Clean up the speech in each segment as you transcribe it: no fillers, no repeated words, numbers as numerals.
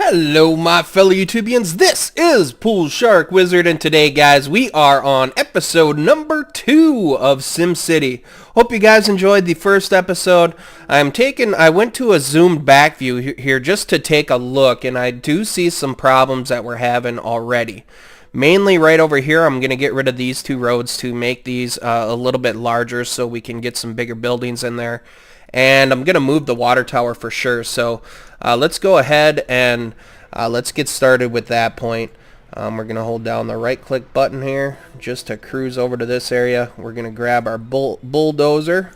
Hello my fellow YouTubians, this is PSW-Wizard, and today guys we are on episode number 2 of SimCity. Hope you guys enjoyed the first episode. I went to a zoomed back view here just to take a look, and I do see some problems that we're having already. Mainly right over here, I'm going to get rid of these two roads to make these a little bit larger so we can get some bigger buildings in there. And I'm going to move the water tower for sure. So let's go ahead and let's get started with that point. We're going to hold down the right click button here just to cruise over to this area. We're going to grab our bulldozer.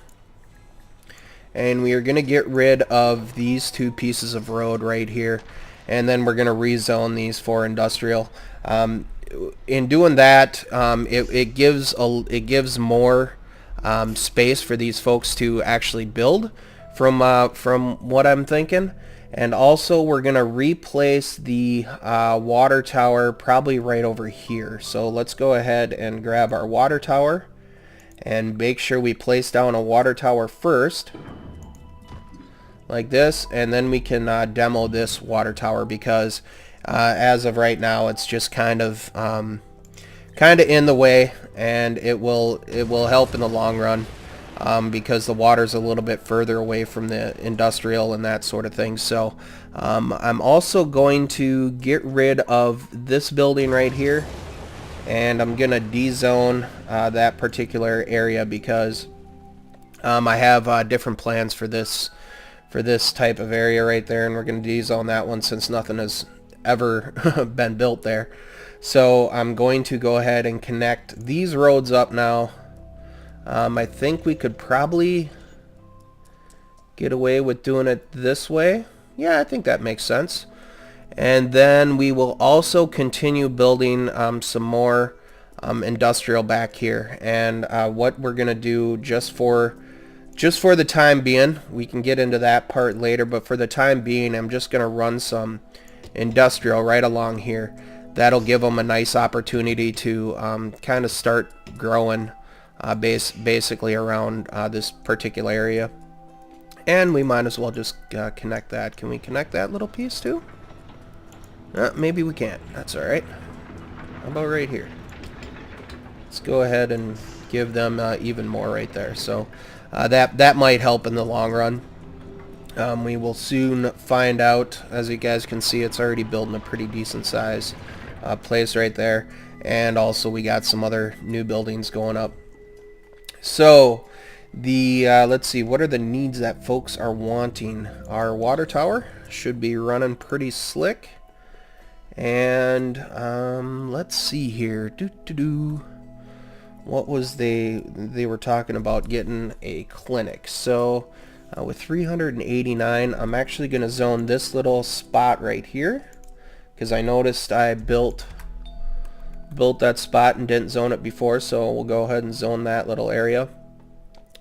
And we are going to get rid of these two pieces of road right here. And then we're going to rezone these for industrial. In doing that, it gives more space for these folks to actually build from what I'm thinking. And also we're gonna replace the water tower probably right over here. So let's go ahead and grab our water tower and make sure we place down a water tower first like this, and then we can demo this water tower because as of right now it's just kind of in the way, and it will help in the long run because the water's a little bit further away from the industrial and that sort of thing. So I'm also going to get rid of this building right here, and I'm gonna dezone that particular area because I have different plans for this type of area right there, and we're gonna dezone that one since nothing has ever been built there. So I'm going to go ahead and connect these roads up now. I think we could probably get away with doing it this way. Yeah, I think that makes sense. And then we will also continue building some more industrial back here. And what we're gonna do just for the time being, we can get into that part later, but for the time being I'm just gonna run some industrial right along here. That'll give them a nice opportunity to kind of start growing basically around this particular area. And we might as well just connect that. Can we connect that little piece too? Maybe we can't. That's alright. How about right here? Let's go ahead and give them even more right there. So that might help in the long run. We will soon find out. As you guys can see, it's already building a pretty decent size place right there, and also we got some other new buildings going up. So the let's see, what are the needs that folks are wanting? Our water tower should be running pretty slick, and let's see here. What was they were talking about getting a clinic. So with 389, I'm actually going to zone this little spot right here, because I noticed I built that spot and didn't zone it before, so we'll go ahead and zone that little area.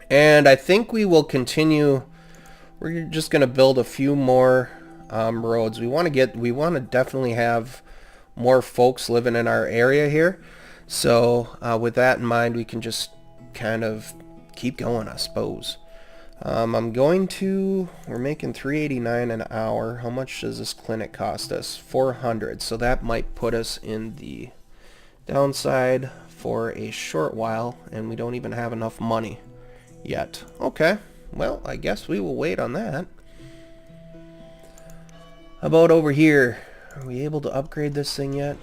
And I think we will continue. We're just going to build a few more roads. We want to definitely have more folks living in our area here. So with that in mind, we can just kind of keep going, I suppose. We're making $3.89 an hour. How much does this clinic cost us? $400. So that might put us in the downside for a short while, and we don't even have enough money yet. Okay, well, I guess we will wait on that. How about over here? Are we able to upgrade this thing yet?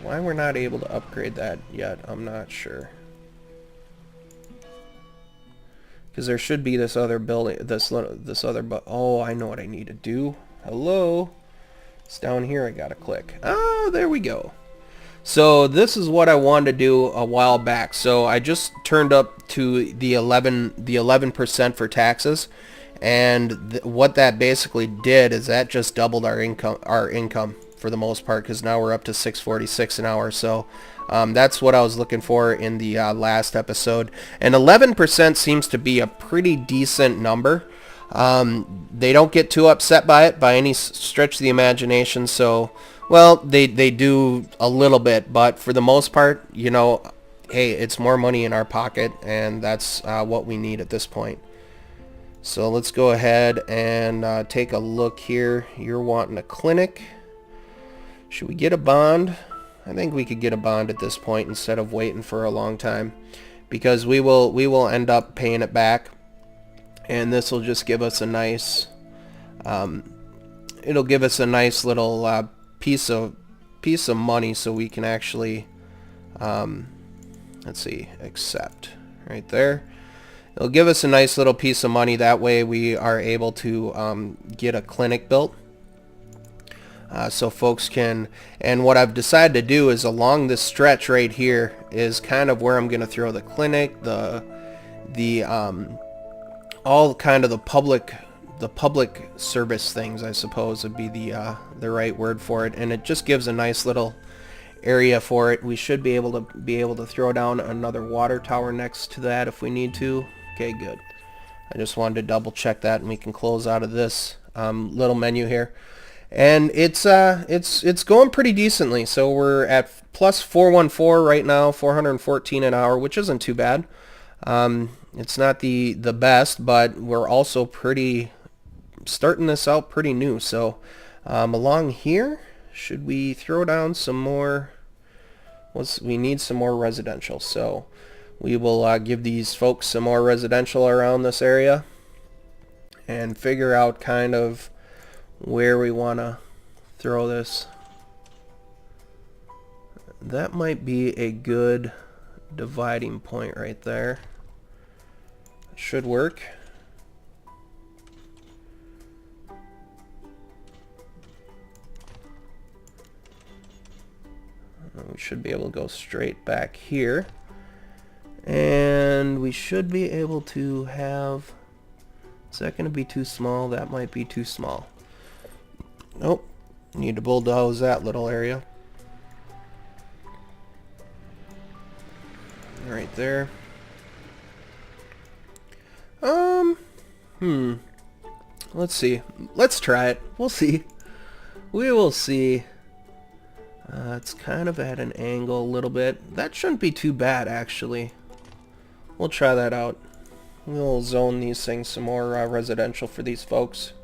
Why we're not able to upgrade that yet, I'm not sure. Because there should be this other building, oh, I know what I need to do. Hello? It's down here I gotta click. Oh, there we go. So this is what I wanted to do a while back. So I just turned up to the 11% for taxes, and what that basically did is that just doubled our income for the most part, because now we're up to $6.46 an hour. So that's what I was looking for in the last episode, and 11% seems to be a pretty decent number. They don't get too upset by it by any stretch of the imagination. So, well, they do a little bit, but for the most part, you know, hey, it's more money in our pocket, and that's what we need at this point. So let's go ahead and take a look here. You're wanting a clinic. Should we get a bond? I think we could get a bond at this point instead of waiting for a long time, because we will end up paying it back, and this will just give us a nice it'll give us a nice little piece of money, so we can actually let's see, accept right there. It'll give us a nice little piece of money. That way we are able to get a clinic built, so folks can, and what I've decided to do is along this stretch right here is kind of where I'm going to throw the clinic, all kind of the public service things, I suppose would be the right word for it, and it just gives a nice little area for it. We should be able to throw down another water tower next to that if we need to. Okay, good. I just wanted to double check that, and we can close out of this little menu here. And it's going pretty decently. So we're at plus 414 right now, 414 an hour, which isn't too bad. It's not the best, but we're also starting this out pretty new. So along here, should we throw down some more? We need some more residential, so we will give these folks some more residential around this area and figure out kind of where we want to throw this. That might be a good dividing point right there. It should work. We should be able to go straight back here, and we should be able to have, is that going to be too small? That might be too small. Nope, need to bulldoze that little area right there. Let's see, let's try it. We'll see. We will see. It's kind of at an angle a little bit. That shouldn't be too bad, actually. We'll try that out. We'll zone these things some more residential for these folks.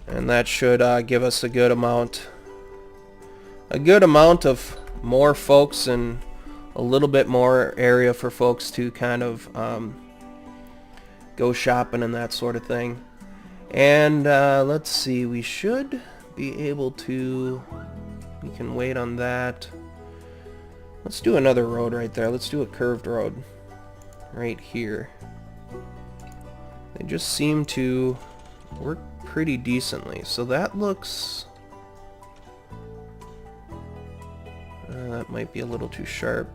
And that should give us a good amount of more folks and a little bit more area for folks to kind of go shopping and that sort of thing. And let's see, we should be able to, we can wait on that. Let's do another road right there. Let's do a curved road right here. They just seem to work pretty decently. So that looks, that might be a little too sharp.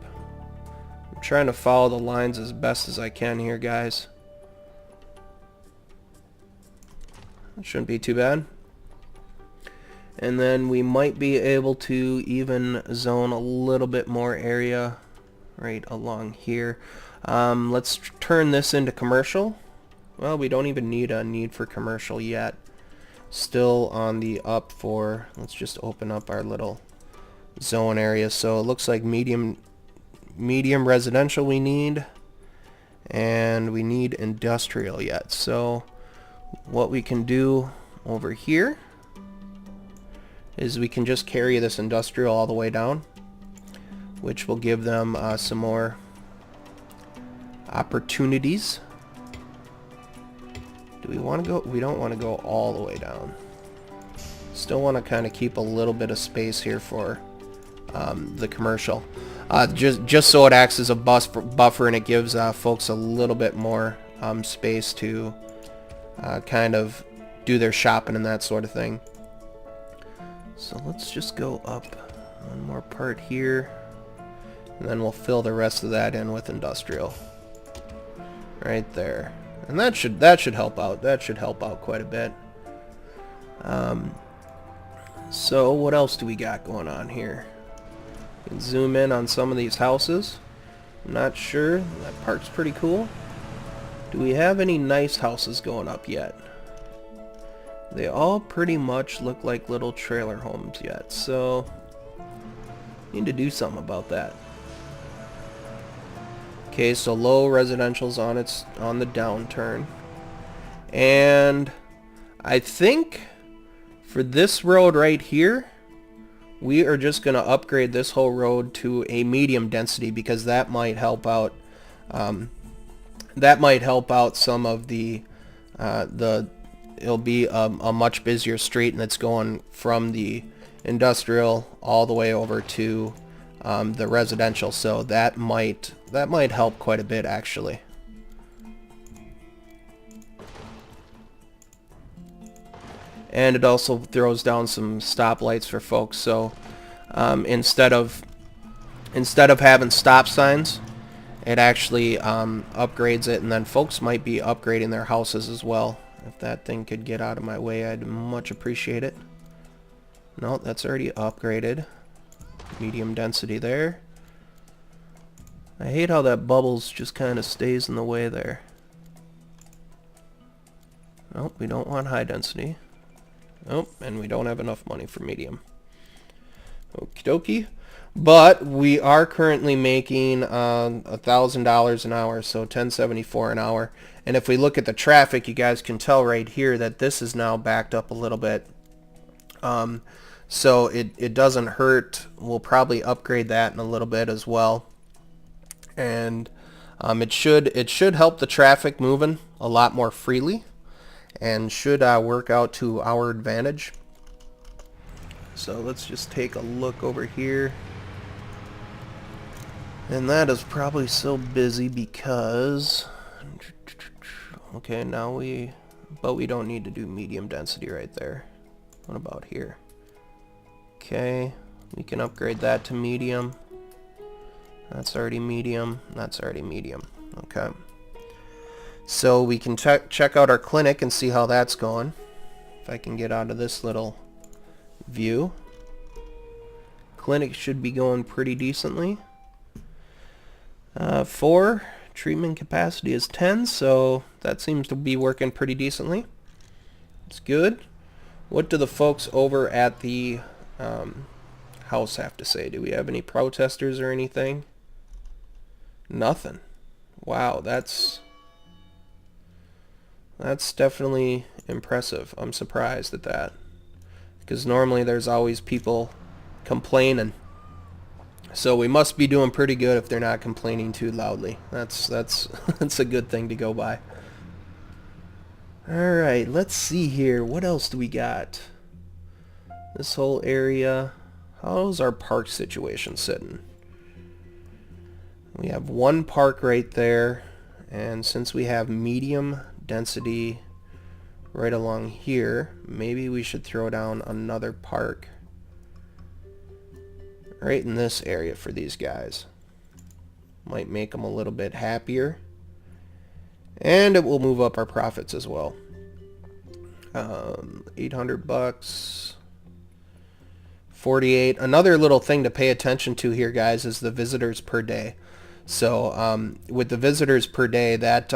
I'm trying to follow the lines as best as I can here, guys. That shouldn't be too bad. And then we might be able to even zone a little bit more area right along here. Let's turn this into commercial. Well, we don't even need a need for commercial yet. Still on the up for, let's just open up our little zone area. So it looks like medium residential we need, and we need industrial yet. So what we can do over here is we can just carry this industrial all the way down, which will give them some more opportunities. Do we want to go? We don't want to go all the way down. Still want to kind of keep a little bit of space here for the commercial, just so it acts as a buffer, and it gives folks a little bit more space to kind of do their shopping and that sort of thing. So let's just go up one more part here, and then we'll fill the rest of that in with industrial right there. And that should help out. That should help out quite a bit. So what else do we got going on here? You can zoom in on some of these houses. I'm not sure. That park's pretty cool. Do we have any nice houses going up yet? They all pretty much look like little trailer homes yet, so need to do something about that. Okay, so low residential's on the downturn. And I think for this road right here, we are just going to upgrade this whole road to a medium density because that might help out. That might help out some of the it'll be a much busier street, and it's going from the industrial all the way over to the residential, so that might help quite a bit actually. And it also throws down some stoplights for folks, so instead of having stop signs, it actually upgrades it, and then folks might be upgrading their houses as well. If that thing could get out of my way, I'd much appreciate it. No, that's already upgraded. Medium density there. I hate how that bubbles just kind of stays in the way there. Nope, we don't want high density. Nope, and we don't have enough money for medium. Okie dokie. But we are currently making $1,000 an hour, so $10.74 an hour. And if we look at the traffic, you guys can tell right here that this is now backed up a little bit. So it doesn't hurt. We'll probably upgrade that in a little bit as well. And it should help the traffic moving a lot more freely, and should work out to our advantage. So let's just take a look over here. And that is probably so busy because, okay, but we don't need to do medium density right there. What about here? Okay, we can upgrade that to medium. That's already medium. That's already medium. Okay. So we can check out our clinic and see how that's going. If I can get out of this little view. Clinic should be going pretty decently. 4, treatment capacity is 10, so that seems to be working pretty decently. It's good. What do the folks over at the house have to say? Do we have any protesters or anything? Nothing. Wow, that's definitely impressive. I'm surprised at that, because normally there's always people complaining. So we must be doing pretty good if they're not complaining too loudly. That's a good thing to go by. All right, let's see here. What else do we got? This whole area. How's our park situation sitting? We have one park right there, and since we have medium density right along here, maybe we should throw down another park right in this area for these guys. Might make them a little bit happier, and it will move up our profits as well. $800, 48. Another little thing to pay attention to here, guys, is the visitors per day. So with the visitors per day, that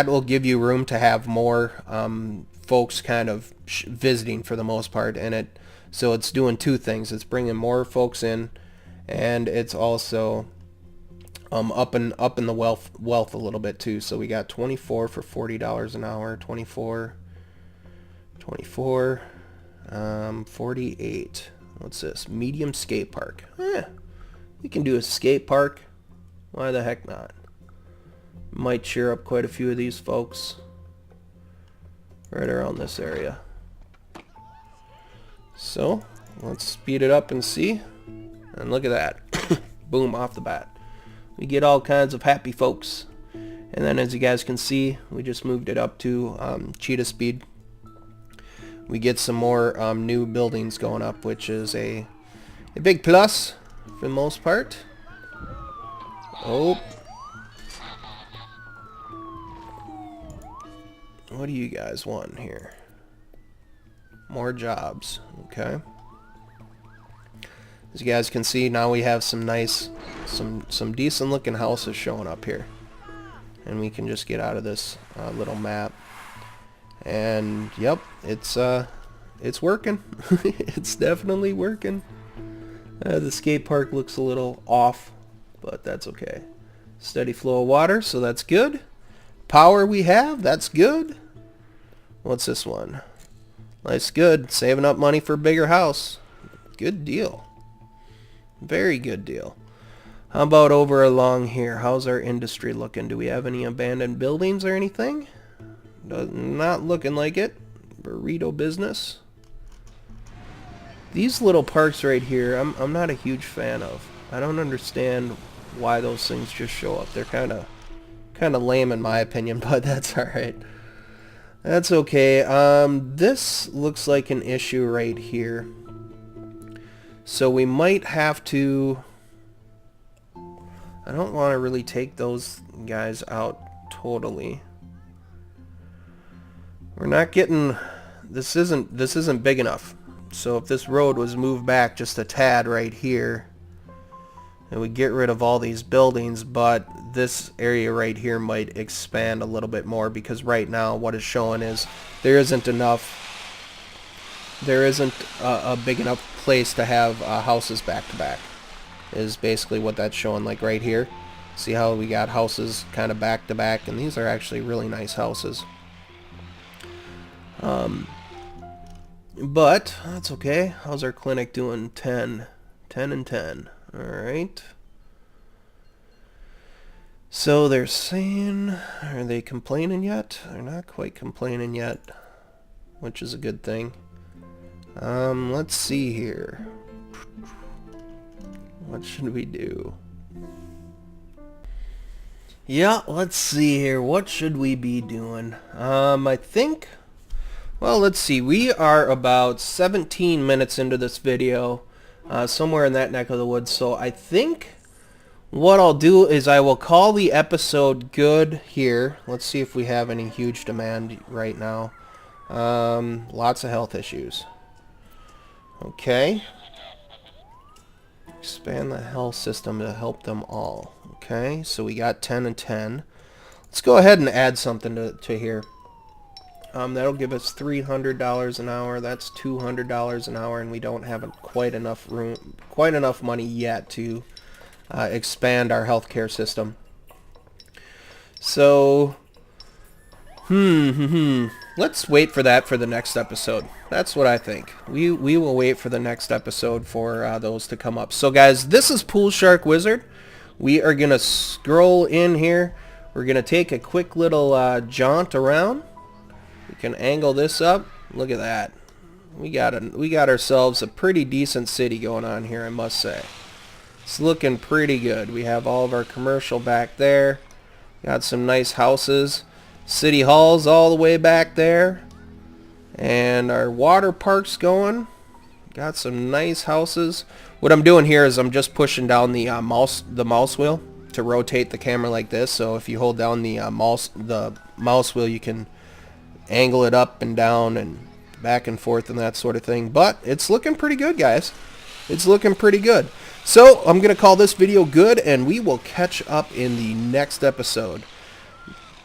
will give you room to have more folks kind of visiting for the most part, and so it's doing two things. It's bringing more folks in, and it's also up in the wealth a little bit too. So we got 24 for $40 an hour, 24, 48. What's this? Medium skate park. We can do a skate park. Why the heck not? Might cheer up quite a few of these folks right around this area. So let's speed it up and see. And look at that. Boom, off the bat. We get all kinds of happy folks. And then, as you guys can see, we just moved it up to cheetah speed. We get some more new buildings going up, which is a big plus for the most part. Oh. What do you guys want here? More jobs. Okay. As you guys can see, now we have some nice, some decent looking houses showing up here. And we can just get out of this little map. And yep, it's working. It's definitely working. The skate park looks a little off but that's okay. Steady flow of water, so that's good. Power we have, that's good. What's this one? Nice, good. Saving up money for a bigger house. Good deal. Very good deal. How about over along here? How's our industry looking? Do we have any abandoned buildings or anything? Not looking like it. Burrito business. These little parks right here, I'm not a huge fan of. I don't understand why those things just show up. They're kind of lame in my opinion, but that's all right. That's okay. This looks like an issue right here. So we might have to... I don't want to really take those guys out totally. We're not getting... This isn't big enough. So if this road was moved back just a tad right here, it would get rid of all these buildings, but this area right here might expand a little bit more, because right now what it's showing is there isn't a big enough place to have houses back to back, is basically what that's showing. Like right here, see how we got houses kind of back to back, and these are actually really nice houses. But that's okay. How's our clinic doing? 10 and 10. Alright. So they're saying, are they complaining yet? They're not quite complaining yet, which is a good thing. Let's see here. What should we do? Yeah, let's see here. What should we be doing? I think... Well, let's see. We are about 17 minutes into this video, somewhere in that neck of the woods. So I think what I'll do is I will call the episode good here. Let's see if we have any huge demand right now. Lots of health issues. Okay. Expand the health system to help them all. Okay, so we got 10 and 10. Let's go ahead and add something to here. That'll give us $300 an hour. That's $200 an hour, and we don't have quite enough money yet to expand our healthcare system. So, let's wait for that for the next episode. That's what I think. We will wait for the next episode for those to come up. So, guys, this is PSW. We are gonna scroll in here. We're gonna take a quick little jaunt around. We can angle this up. Look at that. We got ourselves a pretty decent city going on here, I must say. It's looking pretty good. We have all of our commercial back there. Got some nice houses. City Hall's all the way back there. And our water park's going. Got some nice houses. What I'm doing here is I'm just pushing down the mouse wheel to rotate the camera like this. So if you hold down the mouse wheel, you can angle it up and down and back and forth and that sort of thing. But it's looking pretty good, guys. It's looking pretty good. So I'm going to call this video good, and we will catch up in the next episode.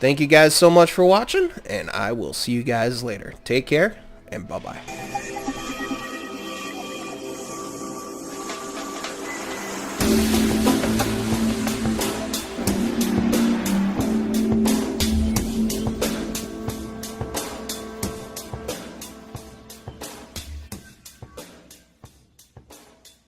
Thank you guys so much for watching, and I will see you guys later. Take care, and bye-bye.